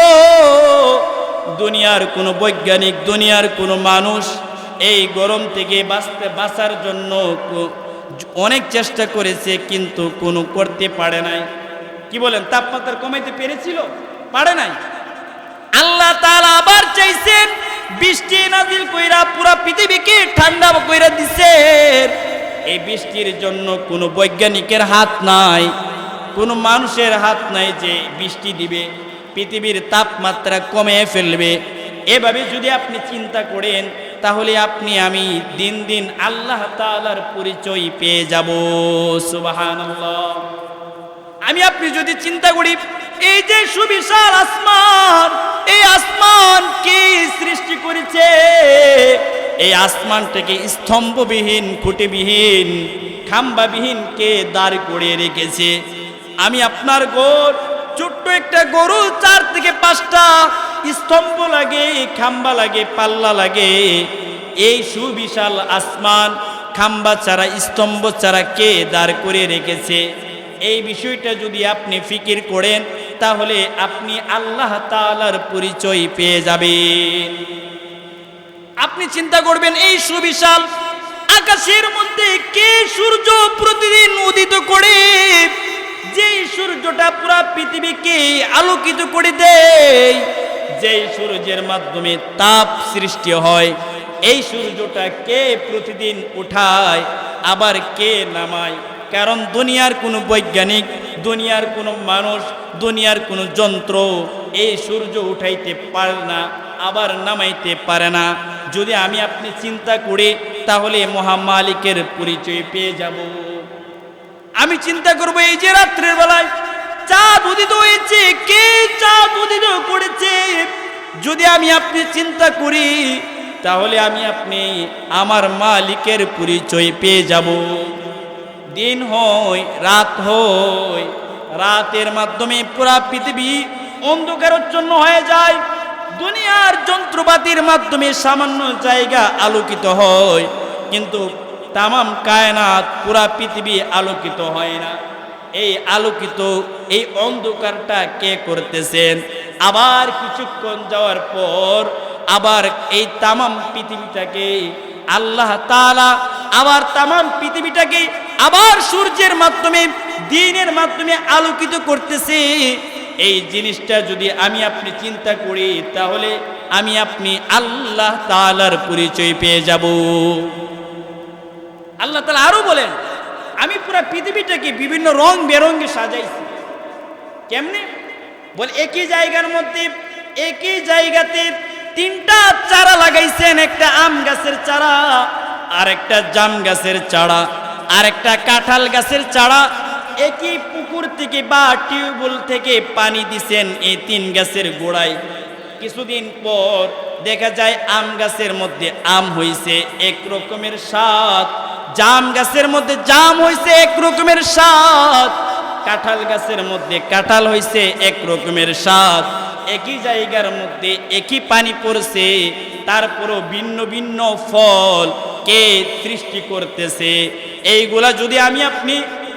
Speaker 1: দুনিয়ার কোনো বৈজ্ঞানিক, দুনিয়ার কোনো মানুষ এই গরম থেকে বাঁচার জন্য অনেক চেষ্টা করেছে, কিন্তু কোনো করতে পারে নাই। কি বলেন, তাপমাত্রা কমাইতে পেরেছিল? পারে নাই। আল্লাহ তাআলা আবার চাইছেন, বৃষ্টি নাজিল কইরা পুরা পৃথিবীকে ঠান্ডা কইরা দিছেন। এই বৃষ্টির জন্য কোনো বৈজ্ঞানিকের হাত নাই, কোনো মানুষের হাত নাই যে বৃষ্টি দিবে, পৃথিবীর তাপমাত্রা কমে ফেলবে। এভাবে যদি আপনি চিন্তা করেন, তাহলে আপনি আমি দিন দিন আল্লাহ তাআলার পরিচয় পেয়ে যাব। সুবহানাল্লাহ। আমি আপনি যদি চিন্তা করি, এই যে সুবিশাল আসমান, এই আসমান কে সৃষ্টি করেছে? এই আসমানটাকে স্তম্ভবিহীন, খুঁটিবিহীন, খাম্বাবিহীন কে দাঁড় করে রেখেছে? আমি আপনার ঘর ছোট্ট একটা গরু 4 থেকে 5টা স্তম্ভ লাগে, খাম্বা লাগে, পাল্লা লাগে। এই সুবিশাল আসমান খাম্বা ছাড়া, স্তম্ভ ছাড়া কে দাঁড় করে রেখেছে? এই বিষয়টা যদি আপনি ফিকির করেন, তাহলে আপনি আল্লাহ তাআলার পরিচয় পেয়ে যাবেন। আপনি চিন্তা করবেন, এই সুবিশাল আকাশের মধ্যে কে সূর্য প্রতিদিন উদিত করে, যেই সূর্যটা পুরা পৃথিবীকে আলোকিত করে দেয়, যেই সূর্যের মাধ্যমে তাপ সৃষ্টি হয়, এই সূর্যটা কে প্রতিদিন উঠায় আবার কে নামায়? কারণ দুনিয়ার কোনো বৈজ্ঞানিক, দুনিয়ার কোনো মানুষ, দুনিয়ার কোনো যন্ত্র এই সূর্য উঠাইতে পারে না, আবার নামাইতে পারে না। যদি আমি আপনি চিন্তা করি তাহলে মহামালিকের পরিচয় পেয়ে যাব। আমি চিন্তা করব এই যে রাত্রের বেলায় চাঁদ উদিত হয়েছে, কে চাঁদ উদিত করেছে? যদি আমি আপনি চিন্তা করি তাহলে আমি আপনি আমার মালিকের পরিচয় পেয়ে যাব। দিন হয় রাত হয়, রাতের মাধ্যমে পুরা পৃথিবী অন্ধকারাচ্ছন্ন হয়ে যায়। দুনিয়ার যন্ত্রপাতির মাধ্যমে সামান্য জায়গা আলোকিত হয়, কিন্তু তামাম কায়নাত পুরা পৃথিবী আলোকিত হয় না। এই আলোকিত এই অন্ধকারটা কে করতেছেন? আবার কিছুক্ষণ যাওয়ার পর আবার এই তামাম পৃথিবীটাকে আল্লাহ তাআলা আবার তামাম পৃথিবীটাকে আবার সূর্যের মাধ্যমে, দিনের মাধ্যমে আলোকিত করতেছে। এই জিনিসটা যদি আমি আপনি চিন্তা করি তাহলে আমি আপনি আল্লাহ তাআলার পরিচয় পেয়ে যাব। আল্লাহ তাআলা আরো বলেন, আমি পুরো পৃথিবীটাকে বিভিন্ন রং বেরঙে সাজাইছি। কেমনে? বল, একই জায়গার মধ্যে একই জায়গাতে তিনটা চারা লাগাইছেন, একটা আম গাছের চারা, আর একটা জাম গাছের চারা, আর একটা কাঁঠাল গাছের চারা। একই পুকুর থেকে বা টিউবওয়েল থেকে পানি দিছেন এই তিন গাছের গোড়ায়। কিছুদিন পর দেখা যায় আম গাছের মধ্যে আম হইছে এক রকমের স্বাদ, জাম গাছের মধ্যে জাম হইছে এক রকমের স্বাদ, কাঁঠাল গাছের মধ্যে কাঁঠাল হইছে এক রকমের স্বাদ। একই জায়গার মধ্যে একই পানি পড়ছে, তারপরও ভিন্ন ভিন্ন ফল কে সৃষ্টি করতেছে। এইগুলা যদি আমি আপনি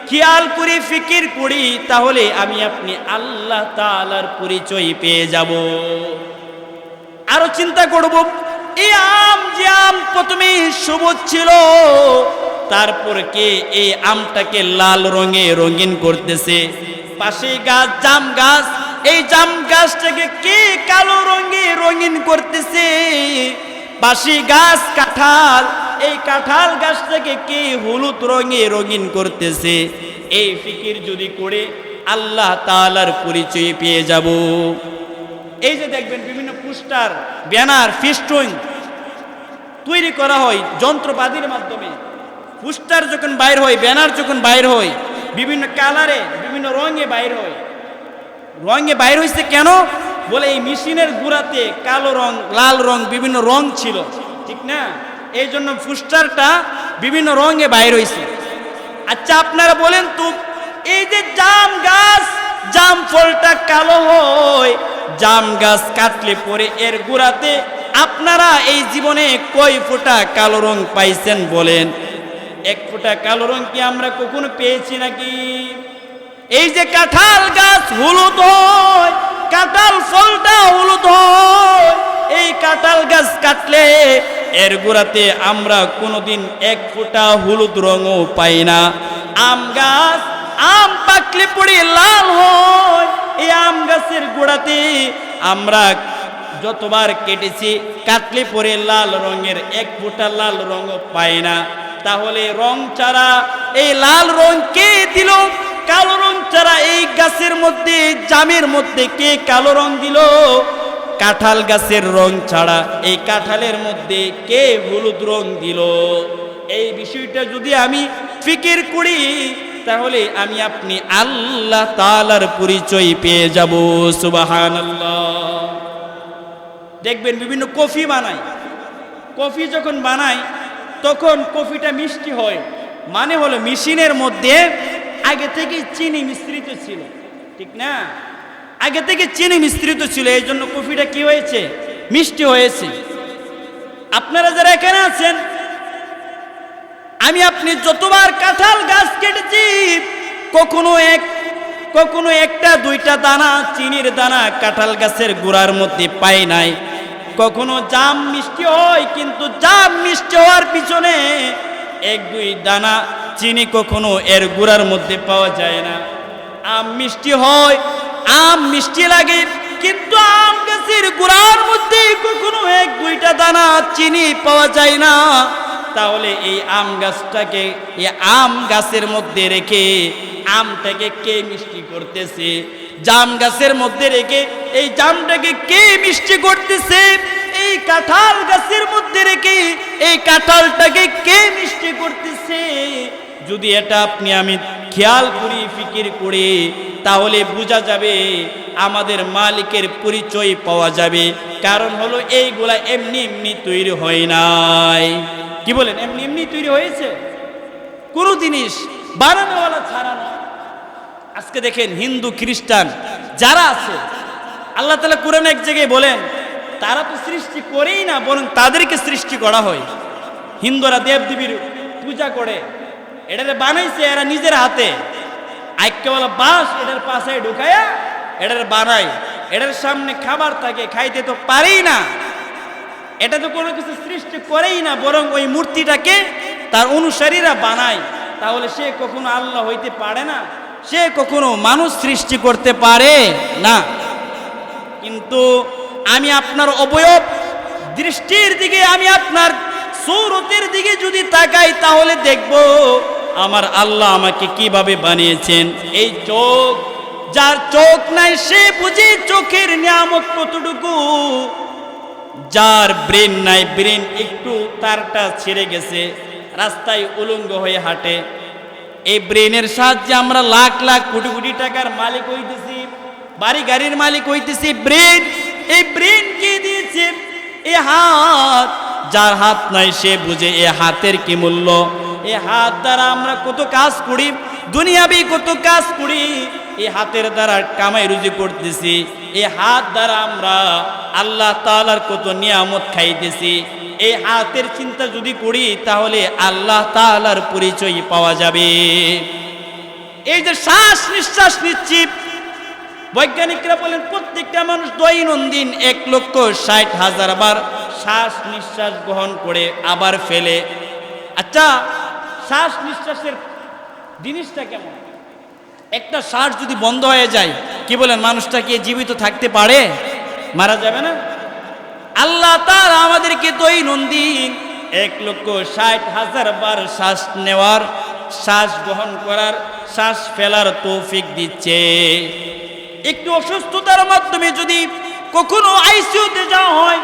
Speaker 1: খেয়াল করে ফিকির করি তাহলে আমি আপনি আল্লাহ তাআলার পরিচয় পেয়ে যাব। আরো চিন্তা করব, এই আম যে আম প্রথমে সবুজ ছিল, তারপর কে এই আমটাকে লাল রঙে রঙিন করতেছে। পাশে গাছ জাম গাছ, এই জাম গাছটাকে কে কালো রঙে রঙিন করতেছে। পাশে গাছ কাঁঠাল, এই কাঁঠাল গাছটাকে কে হলুদ রঙে রঙিন করতেছে। এই ফিকির যদি করে আল্লাহ তাআলার পরিচয় পেয়ে যাব। এই যে দেখবেন বিভিন্ন পোস্টার, ব্যানার, ফেস্টুন তৈরি করা হয় যন্ত্রপাতির মাধ্যমে। পোস্টার যখন বাইর হয়, ব্যানার যখন বাইর হয়, বিভিন্ন কালারে বিভিন্ন রঙে বাইর হয়। রঙে বাইর হয়েছে কেন? বলে এই মেশিনের গুঁড়াতে কালো রং, লাল রং, বিভিন্ন রং ছিল, ঠিক না? এই জন্য পোস্টারটা বিভিন্ন রঙে বাইর হয়েছে। আচ্ছা আপনারা বলেন তো, এই যে জাম গাছ, জাম ফলটা কালো হয়, জাম গাছ কাটলে পরে এর গুঁড়াতে আপনারা এই জীবনে কয় ফোঁটা কালো রং পাইছেন বলেন? এক ফোঁটা কালো রং কি আমরা কখনো পেয়েছি নাকি? এই যে কাঁঠাল গাছ হলুদ হয়, কাঁঠাল ফলটা হলুদ হয়, এই কাঁঠাল গাছ কাটলে এর গোড়াতে আমরা কোনোদিন এক ফোঁটা হলুদ রঙও পাই না। আম গাছ আম পাকলে পড়ে লাল হয়, এই আম গাছের গোড়াতে আমরা যতবার কেটেছি কাটলে পরে লাল রঙের এক ফোঁটা লাল রঙও পাই না। তাহলে রং ছাড়া এই লাল রং কে দিল? কালো রং ছাড়া এই গাছের মধ্যে, জামের মধ্যে কে কালো রং দিল? কাঁঠাল গাছের রং ছাড়া এই কাঁঠালের মধ্যে কে হলুদ রং দিল? এই বিষয়টা যদি আমি ফিকির করি তাহলে আমি আপনি আল্লাহ তাআলার পরিচয় পেয়ে যাব। সুবহানাল্লাহ। দেখবেন বিভিন্ন কফি বানায়, কফি যখন বানায় তখন কফিটা মিষ্টি হয়, মানে হলো মেশিনের মধ্যে আগে থেকে চিনি মিশ্রিত ছিল, ঠিক না? আগে থেকে চিনি মিশ্রিত ছিল, এই জন্য কফিটা কি হয়েছে? মিষ্টি হয়েছে। আপনারা যারা এখানে আছেন, আমি আপনি যতবার কাঁঠাল গাছ কেটেছি কখনো একটা দুইটা দানা চিনির দানা কাঁঠাল গাছের গোড়ার মধ্যে পাই নাই। কখনো জাম মিষ্টি হয়, কিন্তু জাম মিষ্টি হওয়ার পিছনে এক দুই দানা চিনি কখনো এর গুড়ার মধ্যে পাওয়া যায় না। আম মিষ্টি হয়, আম মিষ্টি লাগে, কিন্তু আম গাছের গুড়ার মধ্যে কখনো এক দুইটা দানা চিনি পাওয়া যায় না। তাহলে এই আম গাছটাকে, এই আম গাছের মধ্যে রেখে আমটাকে কে মিষ্টি করতেছে? জাম গাছের মধ্যে রেখে এই জামটাকে কে মিষ্টি করতেছে? এই কাঁঠাল গাছের মধ্যে রেখে এই কাঁঠালটাকে কে মিষ্টি করতেছে? যদি এটা আপনি আমি খেয়াল করি, ফিকির করি, তাহলে বোঝা যাবে, আমাদের মালিকের পরিচয় পাওয়া যাবে। কারণ হলো এইগুলা এমনি এমনি তৈরি হয় নাই। কি বলেন? এমনি এমনি তৈরি হয়েছে? কোনো জিনিস বানানোওয়ালা ছাড়া নয়। আজকে দেখেন হিন্দু খ্রিস্টান যারা আছে, আল্লাহ তাআলা কোরআন এক জায়গায় বলেন তারা তো সৃষ্টি করেই না, বরং তাদেরকে সৃষ্টি করা হয়। হিন্দুরা দেবদেবীর পূজা করে, এটারে বানাইছে এরা নিজের হাতে, আইক্যওয়ালা বাঁশ এটার পাশে ঢুকায়া এটার বানায়, এটার সামনে খাবার থাকে, খাইতে তো পারেই না। এটা তো কোনো কিছু সৃষ্টি করেই না, বরং ওই মূর্তিটাকে তার অনুসারীরা বানায়। তাহলে সে কখনো আল্লাহ হইতে পারে না, সে কখনো মানুষ সৃষ্টি করতে পারে না। কিন্তু আমি আপনার অবয়ব দৃষ্টির দিকে, আমি আপনার সূরতের দিকে যদি তাকাই, তাহলে দেখব আমার আল্লাহ আমাকে কিভাবে বানিয়েছেন। এই চোখ, যার চোখ নাই সে বুঝে চোখের নিয়ামত কতটুকু। যার ব্রেন নাই, ব্রেন একটু তারটা ছিঁড়ে গেছে, রাস্তায় উলঙ্গ হয়ে হাঁটে। এই ব্রেনের সাহায্যে আমরা লাখ লাখ কোটি কোটি টাকার মালিক হইতেছি, বাড়ি গাড়ির মালিক হইতেছি। ব্রেন, এই ব্রেন কে দিয়েছে? এই হাত, যার হাত নাই সে বুঝে এই হাতের কি মূল্য। এই হাত দ্বারা আমরা কত কাজ করি, দুনিয়াবি কত কাজ করি, এই হাতের দ্বারা কামাই রুজি করতেছি। এই হাত দ্বারা আমরা আল্লাহ তাআলার কত নিয়ামত খাইতেছি। এই হাতের চিন্তা যদি করি, তাহলে আল্লাহ তাআলার পরিচয় পাওয়া যাবে। এই যে শ্বাস নিঃশ্বাস নিচ্ছি, বৈজ্ঞানিকরা বলেন প্রত্যেকটা মানুষ দৈনন্দিন 1,60,000 বার শ্বাস নিঃশ্বাস গ্রহণ করে আবার ফেলে। আচ্ছা, শ্বাস নিঃশ্বাসের জিনিসটা কেমন? একটা শ্বাস যদি বন্ধ হয়ে যায়, কি বলেন, মানুষটা কি জীবিত থাকতে পারে? মারা যাবে না? আল্লাহ তাআলা আমাদেরকে দৈনন্দিন 1,60,000 বার শ্বাস নেওয়ার, শ্বাস গ্রহণ করার, শ্বাস ফেলার তৌফিক দিচ্ছে। একটু অসুস্থতার মাধ্যমে যদি কখনো আইসিইউতে যাওয়া হয়,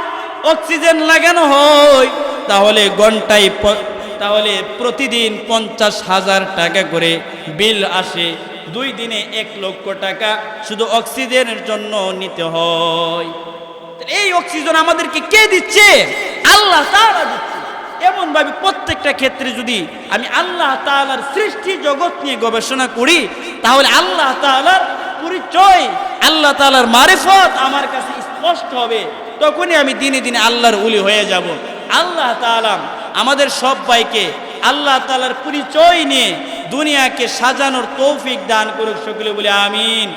Speaker 1: অক্সিজেন লাগানো হয়, তাহলে প্রতিদিন 50,000 টাকা করে বিল আসে। 2 দিনে 1 লক্ষ টাকা শুধু অক্সিজেনের জন্য নিতে হয়। এই অক্সিজেন আমাদেরকে কে দিচ্ছে? আল্লাহ তাআলা দিচ্ছে। এমন ভাবে প্রত্যেকটা ক্ষেত্রে যদি আমি আল্লাহ তাআলার সৃষ্টি জগৎ নিয়ে গবেষণা করি, তাহলে আল্লাহ তাআলার পরিচয়, আল্লাহ তাআলার মারিফত আমার কাছে স্পষ্ট হবে। তখনই আমি দিনে দিনে আল্লাহর ওলি হয়ে যাব। আল্লাহ তাআলা আমাদের সবাইকে আল্লাহ তাআলার পরিচয় নিয়ে দুনিয়াকে সাজানোর তৌফিক দান করুক। সকলে বলে আমিন।